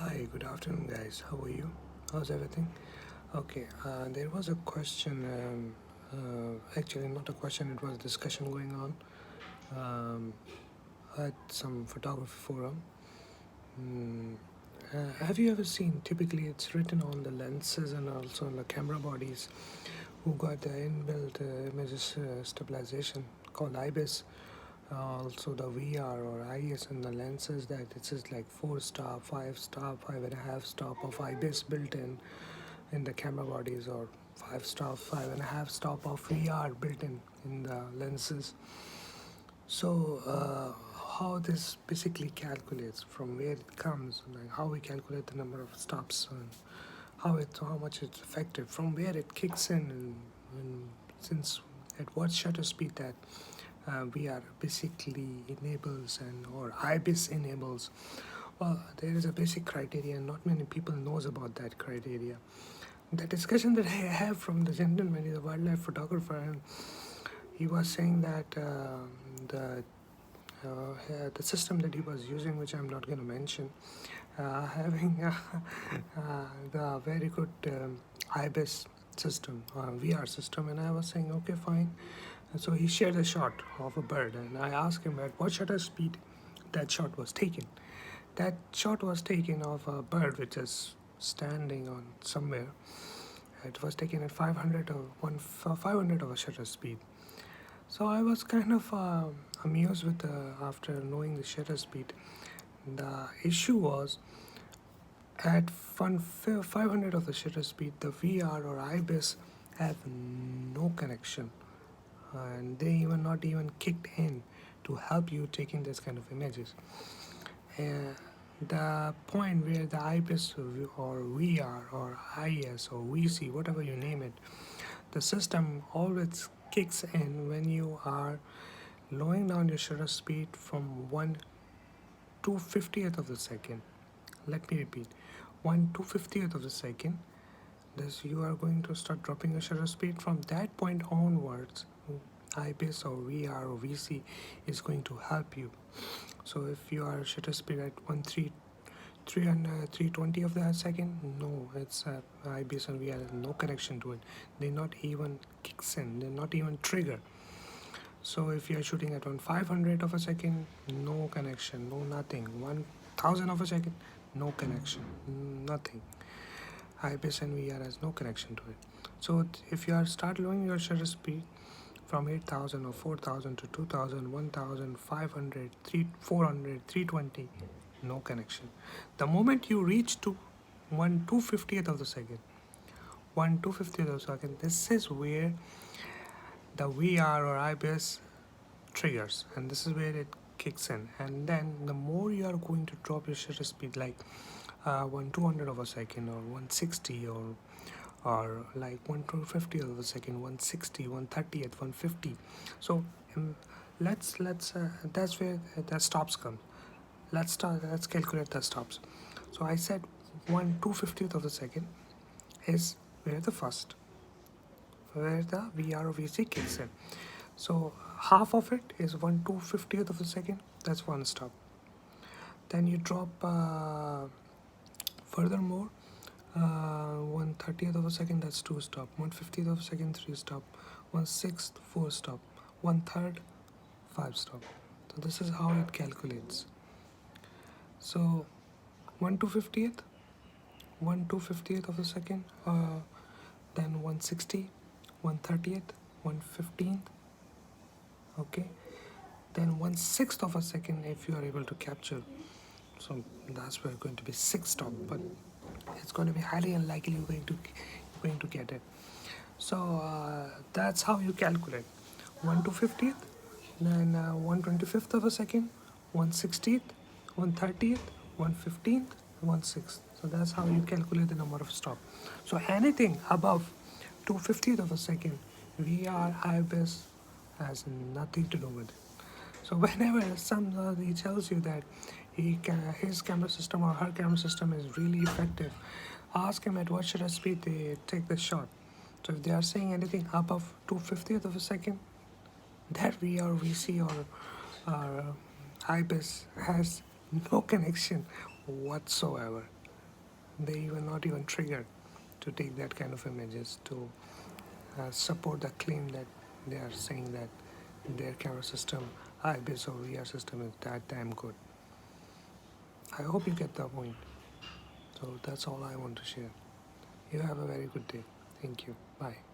Hi, good afternoon, guys. How are you? How's everything? Okay, there was a question, actually, not a question, it was a discussion going on at some photography forum. Mm, have you ever seen, typically, it's written on the lenses and also on the camera bodies who got the inbuilt images stabilization called IBIS, also the VR or IS in the lenses that it says like 4 stop, 5 stop, 5.5 stop of IBIS built in the camera bodies, or 5 stop, 5.5 stop of VR built in the lenses. So how this basically calculates, from where it comes, like how we calculate the number of stops and how much it's effective, from where it kicks in, and since at what shutter speed that VR basically enables and or IBIS enables. Well, there is a basic criteria, and not many people knows about that criteria. The discussion that I have from the gentleman is a wildlife photographer, and he was saying that the the system that he was using, which I'm not going to mention, having the very good IBIS system, VR system, and I was saying, okay, fine. And so he shared a shot of a bird, and I asked him at what shutter speed that shot was taken. That shot was taken of a bird which is standing on somewhere. It was taken at 500 of a shutter speed. So I was kind of amused with after knowing the shutter speed. The issue was at 500 of the shutter speed, the VR or IBIS have no connection, and they even not even kicked in to help you taking this kind of images. Uh, the point where the IBIS or VR or IS or VC, whatever you name it, the system always kicks in when you are lowering down your shutter speed from 1 2/50th of the second. Let me repeat, 1 2/50th of the second. This you are going to start dropping your shutter speed. From that point onwards, IBIS or VR or VC is going to help you. So if you are shutter speed at 320 of the second, no, it's IBIS and VR has no connection to it. They not even kicks in. They not even trigger. So if you are shooting at 500 of a second, no connection, no nothing. 1,000 of a second, no connection, nothing. IBIS and VR has no connection to it. So if you are start lowering your shutter speed from 8,000 or 4,000 to 2,000, 1,500, 400, 320, no connection. The moment you reach to 1 2/50th of the second, 1 2/50th of a second, this is where the VR or IBIS triggers, and this is where it kicks in. And then the more you are going to drop your shutter speed, like 1 200 of a second, or 160, or like 1 250 of a second, 160, 130th, 150. So let's that's where the stops come. Let's calculate the stops. So I said 1 2/50th of a second is where the first, where the VR or VC kicks in. So half of it is 1 2/50th of a second. That's one stop. Then you drop furthermore 1/30th of a second. That's 2 stop. 1/50th of a second, 3 stop. 1/6th, 4 stop. 1/3, 5 stop. So this is how it calculates. So 1 2/50th, 1 2/50th of a second, then 160, 1/30th, 1/15th. Okay, then 1/6th of a second if you are able to capture. So that's where going to be 6 stop, but it's going to be highly unlikely you're going to get it. So that's how you calculate 1 2/50th, then 1/25th of a second, 1/60th, 1/30th, 1/15th, 1/6th. So that's how you calculate the number of stop. So anything above 2/50th of a second, VR IBIS has nothing to do with it. So whenever somebody tells you that his camera system or her camera system is really effective, ask him at what shutter speed they take the shot. So if they are saying anything above 2/50th of a second, that VR, VC, or IBIS has no connection whatsoever. they were not even triggered to take that kind of images to support the claim that they are saying that their camera system, IBIS or VR system, is that damn good. I hope you get the point. So that's all I want to share. You have a very good day. Thank you. Bye.